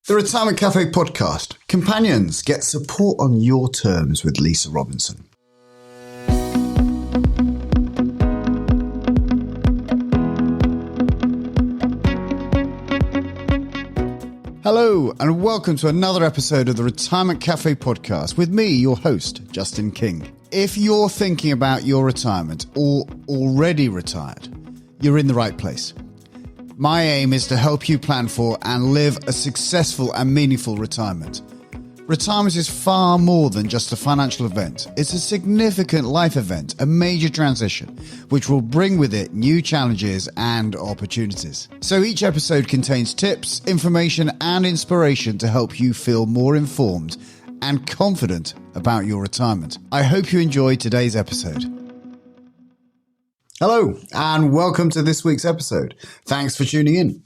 The Retirement Cafe podcast, Companions, get support on your terms with Lisa Robinson. Hello and welcome to another episode of the Retirement Cafe podcast with me, your host, Justin King. If you're thinking about your retirement or already retired, you're in the right place. My aim is to help you plan for and live a successful and meaningful retirement. Retirement is far more than just a financial event. It's a significant life event, a major transition, which will bring with it new challenges and opportunities. So each episode contains tips, information, and inspiration to help you feel more informed and confident about your retirement. I hope you enjoy today's episode. Hello, and welcome to this week's episode. Thanks for tuning in.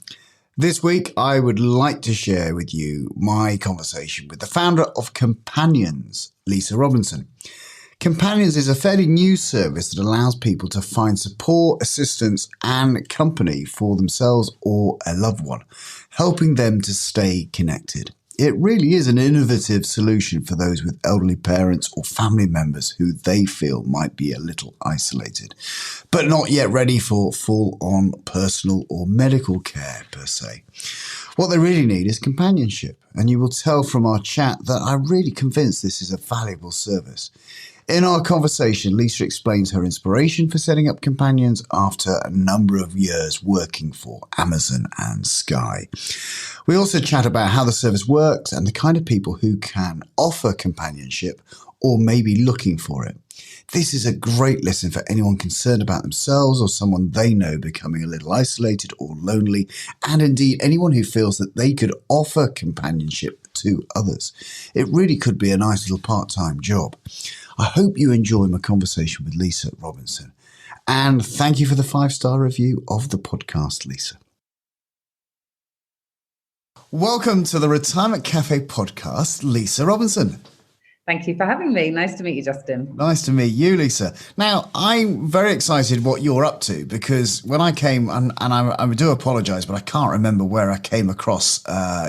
This week, I would like to share with you my conversation with the founder of Companiions, Lisa Robinson. Companiions is a fairly new service that allows people to find support, assistance, and company for themselves or a loved one, helping them to stay connected. It really is an innovative solution for those with elderly parents or family members who they feel might be a little isolated, but not yet ready for full-on personal or medical care per se. What they really need is companionship, and you will tell from our chat that I'm really convinced this is a valuable service. In our conversation, Lisa explains her inspiration for setting up Companiions after a number of years working for Amazon and Sky. We also chat about how the service works and the kind of people who can offer companionship or maybe looking for it. This is a great listen for anyone concerned about themselves or someone they know becoming a little isolated or lonely, and indeed anyone who feels that they could offer companionship to others. It really could be a nice little part-time job. I hope you enjoy my conversation with Lisa Robinson. And thank you for the 5-star review of the podcast, Lisa. Welcome to the Retirement Cafe podcast, Lisa Robinson. Thank you for having me. Nice to meet you, Justin. Nice to meet you, Lisa. Now, I'm very excited what you're up to because when I came, and I do apologise, but I can't remember where I came across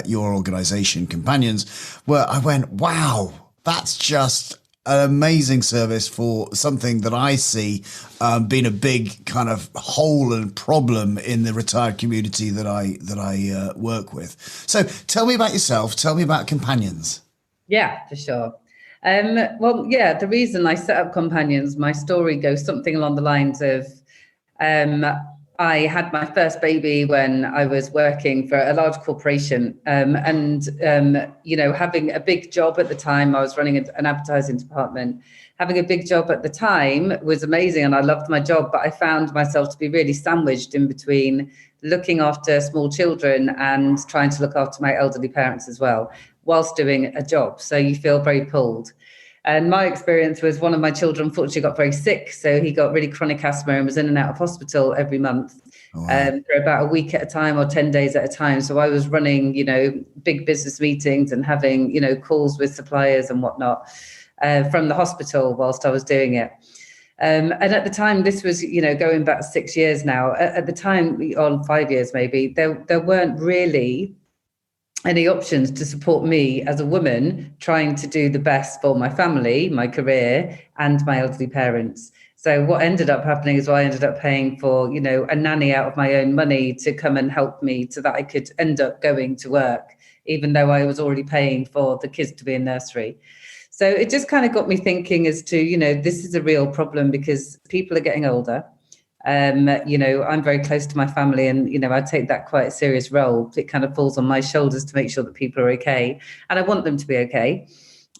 your organisation, Companiions, where I went, wow, that's just an amazing service for something that I see being a big kind of hole and problem in the retired community that I work with. So tell me about yourself. Tell me about Companiions. Yeah, for sure. The reason I set up Companiions, my story goes something along the lines of I had my first baby when I was working for a large corporation having a big job at the time. I was running an advertising department. Having a big job at the time was amazing and I loved my job, but I found myself to be really sandwiched in between looking after small children and trying to look after my elderly parents as well, whilst doing a job. So you feel very pulled. And my experience was one of my children unfortunately got very sick. So he got really chronic asthma and was in and out of hospital every month for about a week at a time or 10 days at a time. So I was running, big business meetings and having, calls with suppliers and whatnot from the hospital whilst I was doing it. And at the time, this was, going back 6 years now. At the time, or 5 years maybe, there weren't really any options to support me as a woman trying to do the best for my family, my career, and my elderly parents. So what ended up happening is I ended up paying for, a nanny out of my own money to come and help me so that I could end up going to work, even though I was already paying for the kids to be in nursery. So it just kind of got me thinking as to, this is a real problem because people are getting older. I'm very close to my family and, I take that quite a serious role. It kind of falls on my shoulders to make sure that people are okay. And I want them to be okay.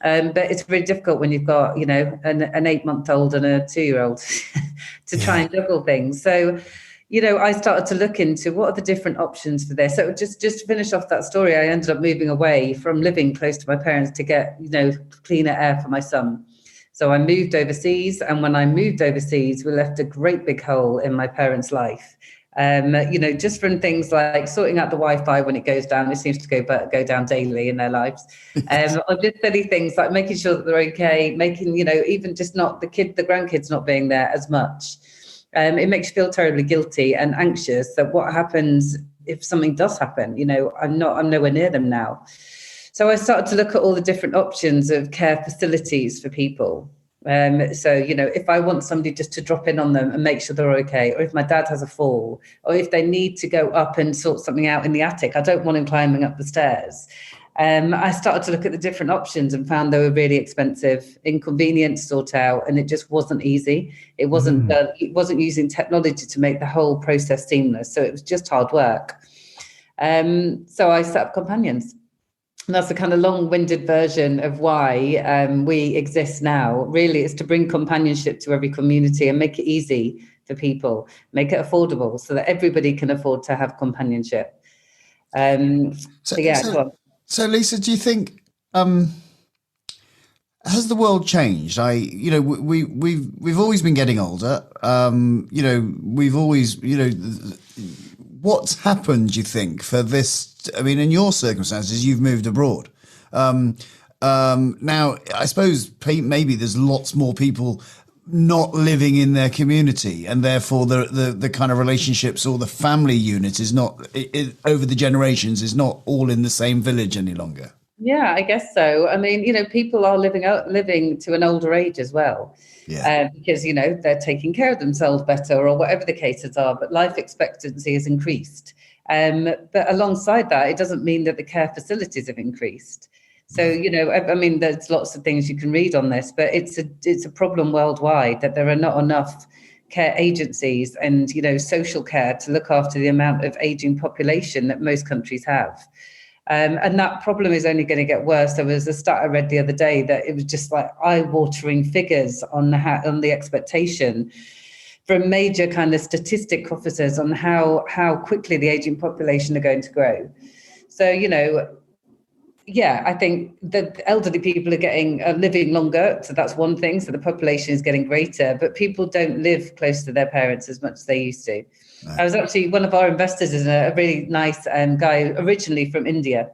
But it's really difficult when you've got, an 8-month-old and a 2-year-old to try and juggle things. So, I started to look into what are the different options for this. So just to finish off that story, I ended up moving away from living close to my parents to get, cleaner air for my son. So I moved overseas, and when I moved overseas, we left a great big hole in my parents' life. Just from things like sorting out the Wi-Fi when it goes down, it seems to go down daily in their lives. Or just silly things like making sure that they're okay, making, even just not the grandkids not being there as much. It makes you feel terribly guilty and anxious that what happens if something does happen, I'm nowhere near them now. So I started to look at all the different options of care facilities for people. So, if I want somebody just to drop in on them and make sure they're okay, or if my dad has a fall, or if they need to go up and sort something out in the attic, I don't want him climbing up the stairs. I started to look at the different options and found they were really expensive, inconvenient to sort out, and it just wasn't easy. It wasn't it wasn't using technology to make the whole process seamless. So it was just hard work. So I set up Companions. And that's a kind of long-winded version of why we exist now. Really, it's to bring companionship to every community and make it easy for people, make it affordable so that everybody can afford to have companionship. So Lisa, do you think has the world changed? We've always been getting older. We've always, what's happened, do you think, for this? I mean, in your circumstances, you've moved abroad. Now, I suppose maybe there's lots more people not living in their community, and therefore the kind of relationships or the family unit is not over the generations is not all in the same village any longer. Yeah, I guess so. I mean, people are living to an older age as well. Yeah. Because, they're taking care of themselves better or whatever the cases are, but life expectancy has increased. But alongside that, it doesn't mean that the care facilities have increased. So, I mean, there's lots of things you can read on this, but it's a problem worldwide that there are not enough care agencies and, social care to look after the amount of aging population that most countries have. And that problem is only going to get worse. There was a stat I read the other day that it was just like eye-watering figures on the expectation from major kind of statistic officers on how quickly the aging population are going to grow. So, I think that elderly people are living longer. So that's one thing. So the population is getting greater, but people don't live close to their parents as much as they used to. No. I was actually, one of our investors is a really nice guy originally from India.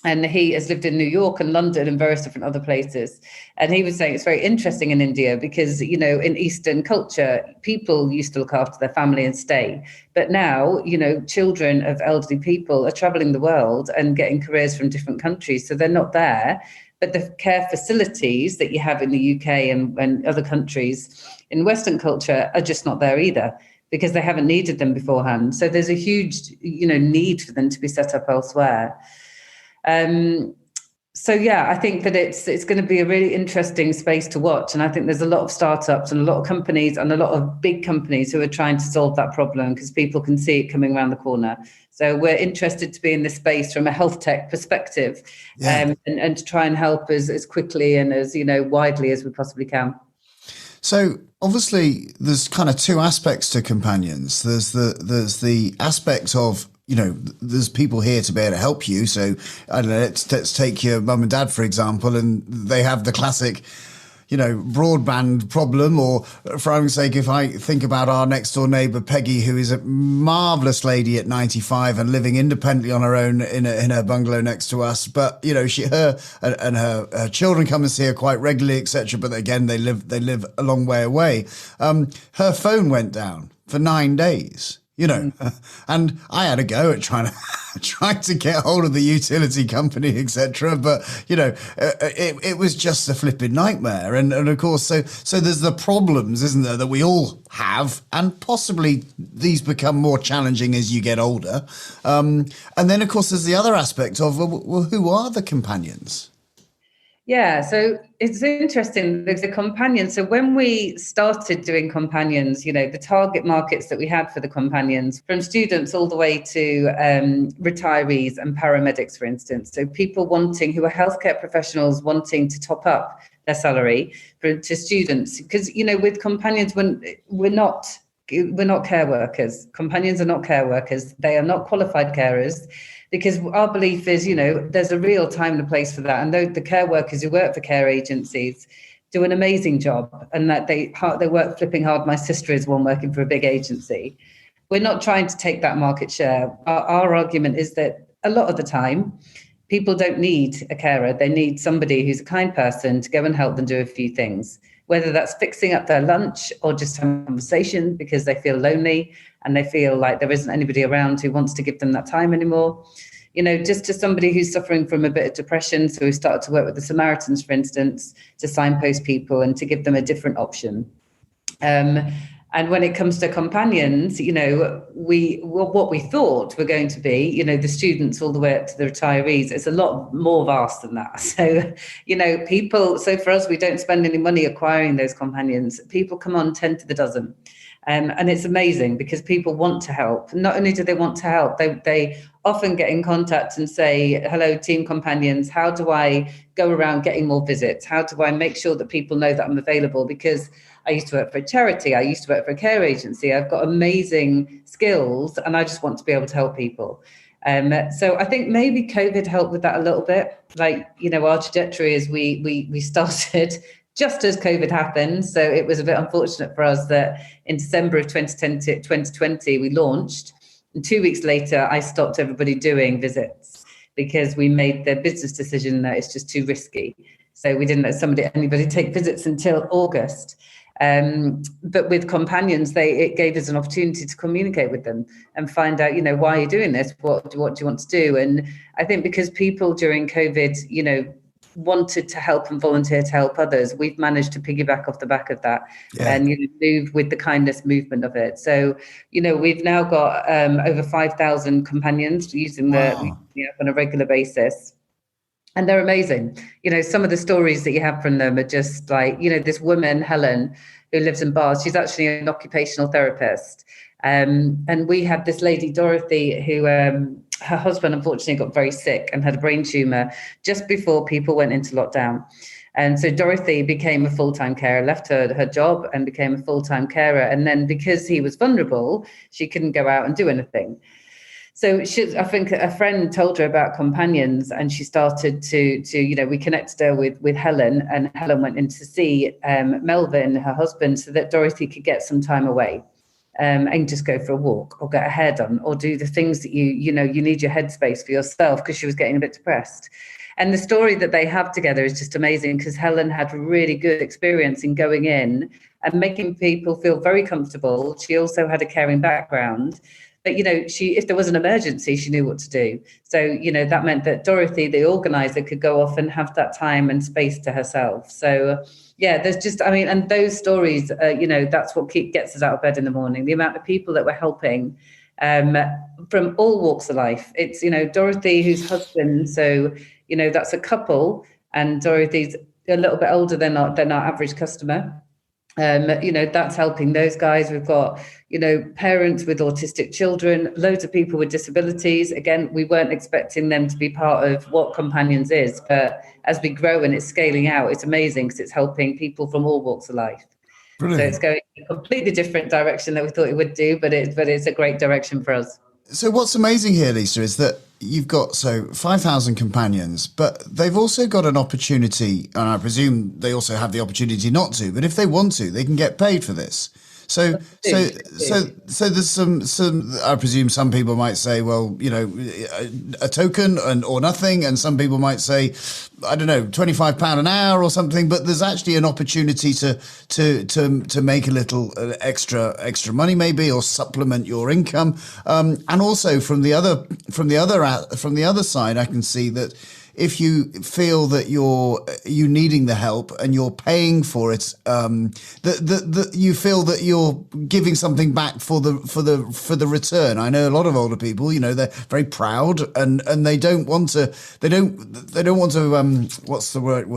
And he has lived in New York and London and various different other places. And he was saying it's very interesting in India because, in Eastern culture, people used to look after their family and stay. But now, children of elderly people are traveling the world and getting careers from different countries. So they're not there. But the care facilities that you have in the UK and other countries in Western culture are just not there either, because they haven't needed them beforehand. So there's a huge, need for them to be set up elsewhere. I think that it's going to be a really interesting space to watch. And I think there's a lot of startups and a lot of companies and a lot of big companies who are trying to solve that problem because people can see it coming around the corner. So we're interested to be in this space from a health tech perspective, and to try and help as quickly and as, widely as we possibly can. So obviously there's kind of two aspects to Companions. There's the aspect of, there's people here to be able to help you. So I don't know, let's take your mum and dad, for example, and they have the classic, broadband problem. Or for argument's sake, if I think about our next door neighbour, Peggy, who is a marvellous lady at 95 and living independently on her own in her bungalow next to us. But, her children come and see her quite regularly, etc. But again, they live a long way away. Her phone went down for 9 days. And I had a go at trying to get hold of the utility company, etc. But it was just a flipping nightmare. And of course, so there's the problems, isn't there, that we all have, and possibly these become more challenging as you get older. And then, of course, there's the other aspect of who are the Companions? Yeah, so it's interesting. There's a Companion. So when we started doing Companions, the target markets that we had for the Companions, from students all the way to retirees and paramedics, for instance. So people who are healthcare professionals wanting to top up their salary to students. Because, with Companions, we're not care workers. Companions are not care workers. They are not qualified carers. Because our belief is, there's a real time and a place for that. And the care workers who work for care agencies do an amazing job, and that they work flipping hard. My sister is one working for a big agency. We're not trying to take that market share. Our argument is that a lot of the time, people don't need a carer. They need somebody who's a kind person to go and help them do a few things. whether that's fixing up their lunch or just having a conversation because they feel lonely and they feel like there isn't anybody around who wants to give them that time anymore. Just to somebody who's suffering from a bit of depression. So we started to work with the Samaritans, for instance, to signpost people and to give them a different option. And when it comes to companions, what we thought were going to be, the students all the way up to the retirees, it's a lot more vast than that. So, so for us, we don't spend any money acquiring those companions. People come on 10 to the dozen. And it's amazing because people want to help. Not only do they want to help, they often get in contact and say, hello, Team Companions, how do I go around getting more visits? How do I make sure that people know that I'm available? Because I used to work for a charity. I used to work for a care agency. I've got amazing skills and I just want to be able to help people. So I think maybe COVID helped with that a little bit. Like, our trajectory is we started just as COVID happened. So it was a bit unfortunate for us that in December of 2020, we launched. And 2 weeks later, I stopped everybody doing visits because we made the business decision that it's just too risky. So we didn't let anybody take visits until August. But with Companions, it gave us an opportunity to communicate with them and find out, why are you doing this? What do you want to do? And I think because people during COVID, wanted to help and volunteer to help others, we've managed to piggyback off the back of that and move with the kindness movement of it. So, we've now got over 5,000 companions using the app on a regular basis. And they're amazing. Some of the stories that you have from them are just like, this woman, Helen, who lives in Bath, she's actually an occupational therapist. And we had this lady, Dorothy, who her husband unfortunately got very sick and had a brain tumor just before people went into lockdown. And so Dorothy became a full-time carer, left her job and became a full-time carer. And then because he was vulnerable, she couldn't go out and do anything. So I think a friend told her about Companions and she started to we connected her with Helen, and Helen went in to see Melvin, her husband, so that Dorothy could get some time away. And just go for a walk or get her hair done or do the things that you need your headspace for yourself, because she was getting a bit depressed. And the story that they have together is just amazing because Helen had a really good experience in going in and making people feel very comfortable. She also had a caring background. But, if there was an emergency, she knew what to do. So, that meant that Dorothy, the organizer, could go off and have that time and space to herself. So, there's just, and those stories, that's what gets us out of bed in the morning. The amount of people that we're helping from all walks of life. It's, Dorothy, whose husband, so, that's a couple, and Dorothy's a little bit older than our average customer. That's helping those guys. We've got, parents with autistic children, loads of people with disabilities. Again, we weren't expecting them to be part of what Companions is, but as we grow and it's scaling out, it's amazing because it's helping people from all walks of life. Brilliant. So it's going in a completely different direction that we thought it would do, but it's a great direction for us. So what's amazing here, Lisa, is that you've got 5,000 companions, but they've also got an opportunity, and I presume they also have the opportunity not to, but if they want to, they can get paid for this. So there's some. I presume some people might say, well, a token or nothing, and some people might say, I don't know, £25 an hour or something. But there's actually an opportunity to make a little extra money, maybe, or supplement your income. And also from the other side, I can see that if you feel that you needing the help and you're paying for it, that you feel that you're giving something back for the return. I know a lot of older people, they're very proud and they don't want to what's the word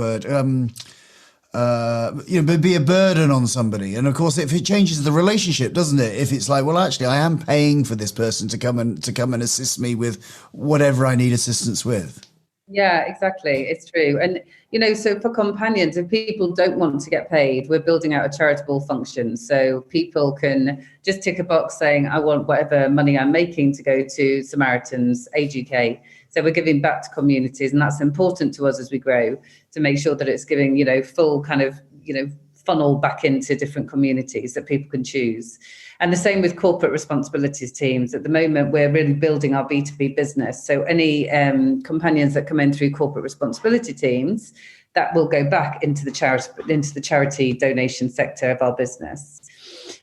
be a burden on somebody. And of course, if it changes the relationship, doesn't it? If it's like, well, actually, I am paying for this person to come and assist me with whatever I need assistance with. Yeah, exactly. It's true. And, so for Companions, if people don't want to get paid, we're building out a charitable function. So people can just tick a box saying, I want whatever money I'm making to go to Samaritans, Age UK. So we're giving back to communities. And that's important to us as we grow, to make sure that it's giving, full kind of, funnel back into different communities that people can choose. And the same with corporate responsibilities teams. At the moment, we're really building our B2B business. So any companions that come in through corporate responsibility teams, that will go back into the charity donation sector of our business.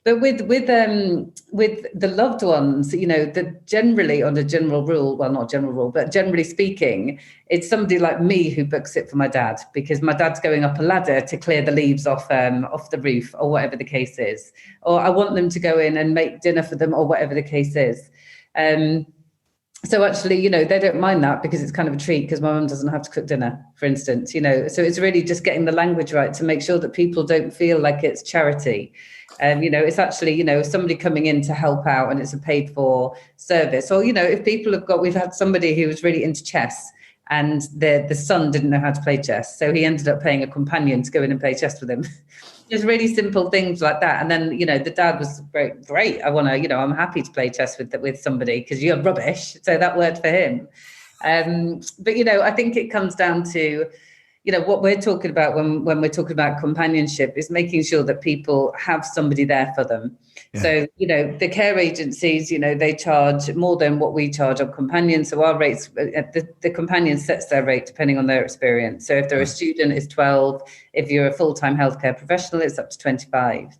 But with the loved ones, that generally, on a general rule, well, not general rule, but generally speaking, it's somebody like me who books it for my dad, because my dad's going up a ladder to clear the leaves off the roof, or whatever the case is, or I want them to go in and make dinner for them, or whatever the case is. So actually, they don't mind that, because it's kind of a treat, because my mum doesn't have to cook dinner, for instance, so it's really just getting the language right to make sure that people don't feel like it's charity. It's actually, somebody coming in to help out, and it's a paid for service. Or, if people we've had somebody who was really into chess, and the son didn't know how to play chess. So he ended up paying a companion to go in and play chess with him. Just really simple things like that. And then, the dad was great. I want to, I'm happy to play chess with somebody, because you're rubbish. So that worked for him. But, I think it comes down to, what we're talking about when we're talking about companionship is making sure that people have somebody there for them. Yeah. So, the care agencies, they charge more than what we charge on companions. So our rates, the companion sets their rate depending on their experience. So if they're a student, it's 12. If you're a full-time healthcare professional, it's up to 25.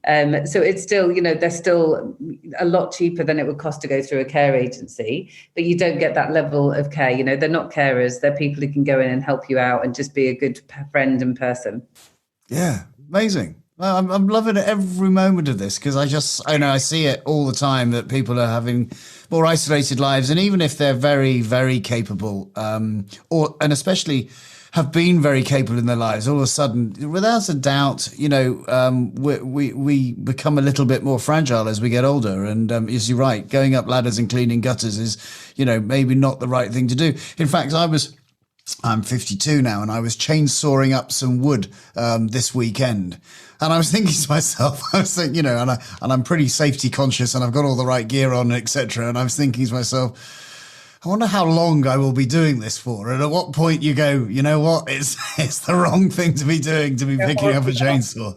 So it's still, they're still a lot cheaper than it would cost to go through a care agency, but you don't get that level of care. They're not carers. They're people who can go in and help you out and just be a good friend and person. Yeah, amazing. Well, I'm loving every moment of this, because I see it all the time, that people are having more isolated lives. And even if they're very, very capable, and especially have been very capable in their lives, all of a sudden, without a doubt, we become a little bit more fragile as we get older. And as you're right, going up ladders and cleaning gutters is, maybe not the right thing to do. In fact, I'm 52 now, and I was chainsawing up some wood this weekend. And I was thinking to myself, and I'm pretty safety conscious, and I've got all the right gear on, etc. And I was thinking to myself, I wonder how long I will be doing this for, and at what point you go, you know what, it's the wrong thing to be doing, to be picking up a chainsaw.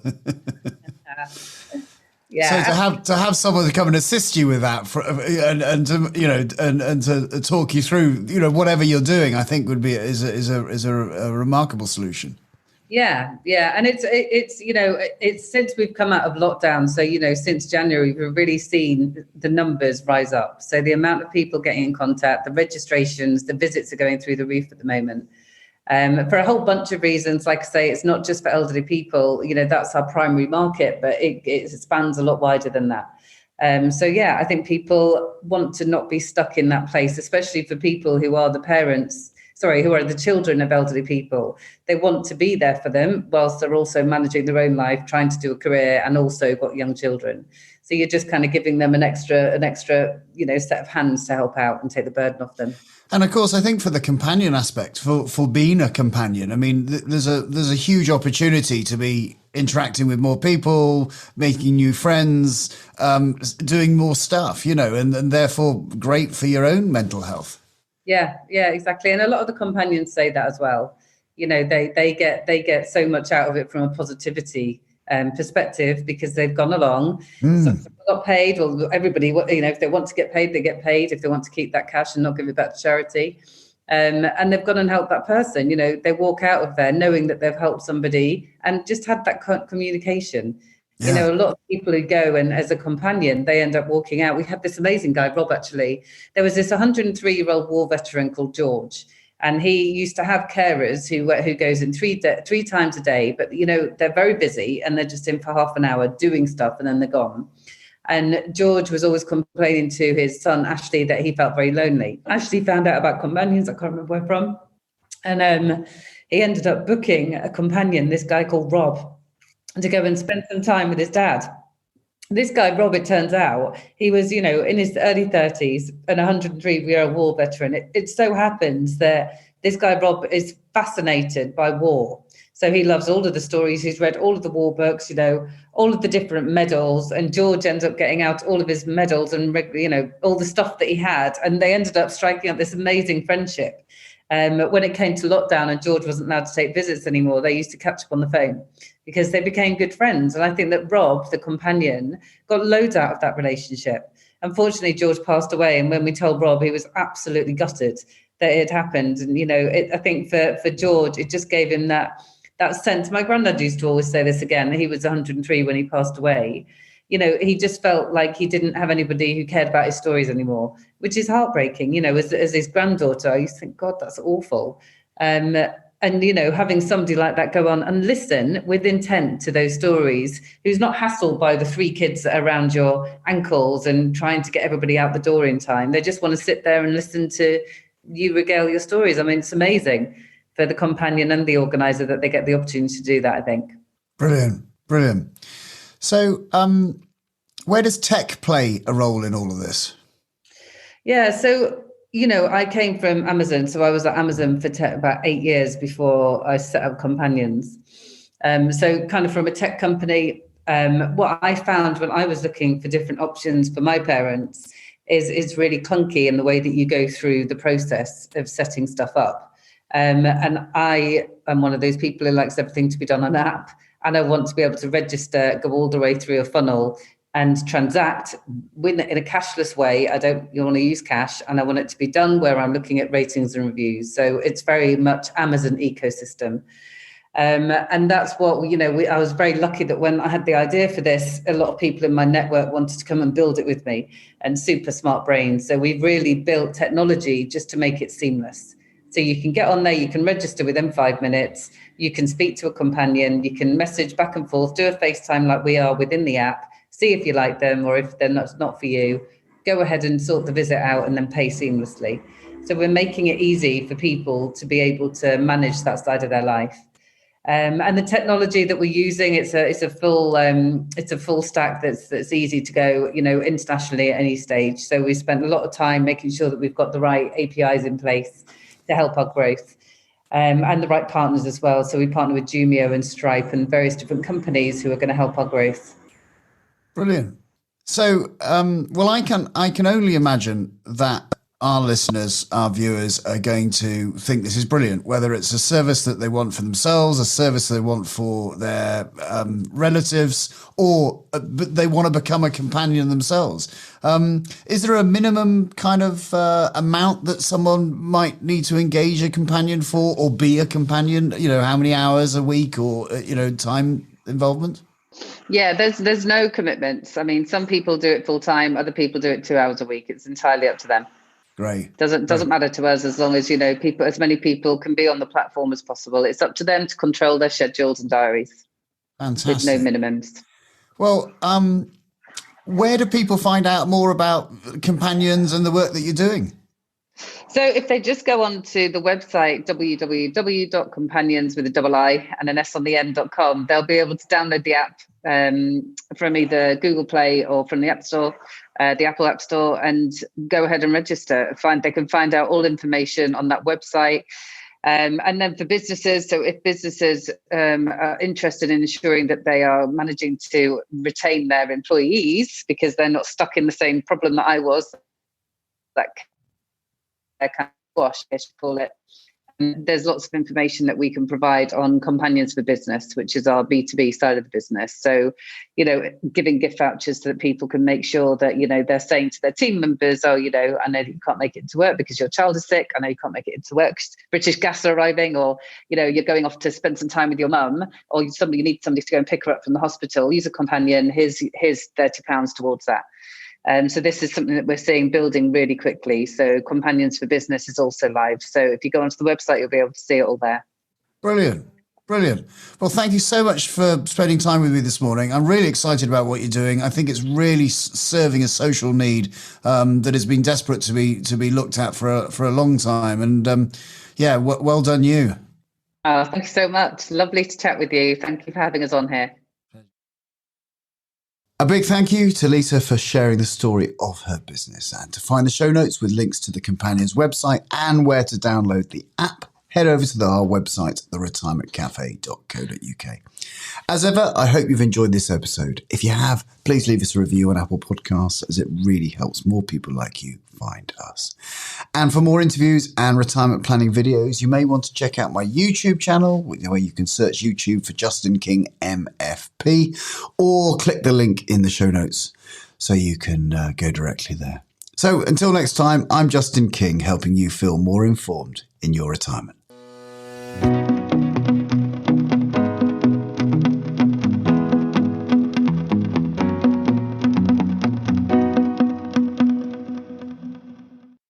Yeah. So to have someone to come and assist you with that, and to talk you through, whatever you're doing, I think is a remarkable solution. Yeah. And it's since we've come out of lockdown. So, since January, we've really seen the numbers rise up. So the amount of people getting in contact, the registrations, the visits are going through the roof at the moment. For a whole bunch of reasons. Like I say, it's not just for elderly people, that's our primary market, but it spans a lot wider than that. I think people want to not be stuck in that place, especially for people who are who are the children of elderly people. They want to be there for them whilst they're also managing their own life, trying to do a career, and also got young children. So you're just kind of giving them an extra, set of hands to help out and take the burden off them. And of course, I think for the companion aspect, for being a companion, I mean, there's a huge opportunity to be interacting with more people, making new friends, doing more stuff, and therefore great for your own mental health. Yeah, exactly. And a lot of the companions say that as well. They get so much out of it from a positivity perspective, because they've gone along. Some people got paid, or everybody, if they want to get paid, they get paid. If they want to keep that cash and not give it back to charity, and they've gone and helped that person, they walk out of there knowing that they've helped somebody and just had that communication. Yeah. A lot of people who go and as a companion, they end up walking out. We had this amazing guy, Rob, actually. There was this 103-year-old war veteran called George, and he used to have carers who goes in three times a day, but, they're very busy and they're just in for half an hour doing stuff and then they're gone. And George was always complaining to his son, Ashley, that he felt very lonely. Ashley found out about Companions, I can't remember where from. And he ended up booking a companion, this guy called Rob, to go and spend some time with his dad. This guy, Rob, it turns out, he was, in his early 30s, an 103-year-old war veteran. It so happens that this guy, Rob, is fascinated by war. So he loves all of the stories. He's read all of the war books, all of the different medals. And George ends up getting out all of his medals and, all the stuff that he had. And they ended up striking up this amazing friendship. When it came to lockdown and George wasn't allowed to take visits anymore, they used to catch up on the phone because they became good friends. And I think that Rob, the companion, got loads out of that relationship. Unfortunately, George passed away. And when we told Rob, he was absolutely gutted that it had happened. And, I think for George, it just gave him that sense. My granddad used to always say this again. He was 103 when he passed away. He just felt like he didn't have anybody who cared about his stories anymore, which is heartbreaking. As his granddaughter, I used to think, God, that's awful. And, having somebody like that go on and listen with intent to those stories, who's not hassled by the 3 kids that are around your ankles and trying to get everybody out the door in time. They just want to sit there and listen to you regale your stories. I mean, it's amazing for the companion and the organizer that they get the opportunity to do that, I think. Brilliant. So where does tech play a role in all of this? Yeah, so, I came from Amazon. So I was at Amazon for about 8 years before I set up Companions. So kind of from a tech company, what I found when I was looking for different options for my parents is really clunky in the way that you go through the process of setting stuff up. And I am one of those people who likes everything to be done on an app. And I want to be able to register, go all the way through a funnel and transact in a cashless way. I don't want to use cash, and I want it to be done where I'm looking at ratings and reviews. So it's very much Amazon ecosystem. And that's what, I was very lucky that when I had the idea for this, a lot of people in my network wanted to come and build it with me, and super smart brains. So we've really built technology just to make it seamless. So you can get on there, you can register within 5 minutes, you can speak to a companion, you can message back and forth, do a FaceTime like we are within the app, see if you like them, or if they're not for you, go ahead and sort the visit out and then pay seamlessly. So we're making it easy for people to be able to manage that side of their life. And the technology that we're using, it's a full stack that's easy to go, internationally at any stage. So we spent a lot of time making sure that we've got the right APIs in place to help our growth, and the right partners as well. So we partner with Jumio and Stripe and various different companies who are going to help our growth. Brilliant. So, I can only imagine that our listeners, our viewers are going to think this is brilliant, whether it's a service that they want for themselves, a service they want for their relatives, or they want to become a companion themselves. Is there a minimum kind of amount that someone might need to engage a companion for or be a companion? How many hours a week or, time involvement? Yeah, there's no commitments. I mean, some people do it full time, other people do it 2 hours a week. It's entirely up to them. Great. Doesn't matter to us, as long as, as many people can be on the platform as possible. It's up to them to control their schedules and diaries. Fantastic. With no minimums. Well, where do people find out more about Companions and the work that you're doing? So if they just go on to the website, www.companions with a double I and an S on the end.com, they'll be able to download the app from either Google Play or from the App Store, the Apple App Store, and go ahead and register. They can find out all information on that website. And then for businesses, so if businesses are interested in ensuring that they are managing to retain their employees because they're not stuck in the same problem that I was, that kind of wash, I should call it. There's lots of information that we can provide on Companions for Business, which is our B2B side of the business. So, giving gift vouchers so that people can make sure that, they're saying to their team members, oh, I know that you can't make it into work because your child is sick. I know you can't make it into work. British Gas are arriving, or, you're going off to spend some time with your mum, or you need somebody to go and pick her up from the hospital. Use a companion. Here's £30 towards that. So this is something that we're seeing building really quickly. So Companions for Business is also live. So if you go onto the website, you'll be able to see it all there. Brilliant. Well, thank you so much for spending time with me this morning. I'm really excited about what you're doing. I think it's really serving a social need that has been desperate to be looked at for a long time. And well done you. Oh, thank you so much. Lovely to chat with you. Thank you for having us on here. A big thank you to Lisa for sharing the story of her business. And to find the show notes with links to the Companions website and where to download the app, head over to our website, theretirementcafe.co.uk. As ever, I hope you've enjoyed this episode. If you have, please leave us a review on Apple Podcasts, as it really helps more people like you find us. And for more interviews and retirement planning videos, you may want to check out my YouTube channel, where you can search YouTube for Justin King MFP, or click the link in the show notes so you can go directly there. So until next time, I'm Justin King, helping you feel more informed in your retirement.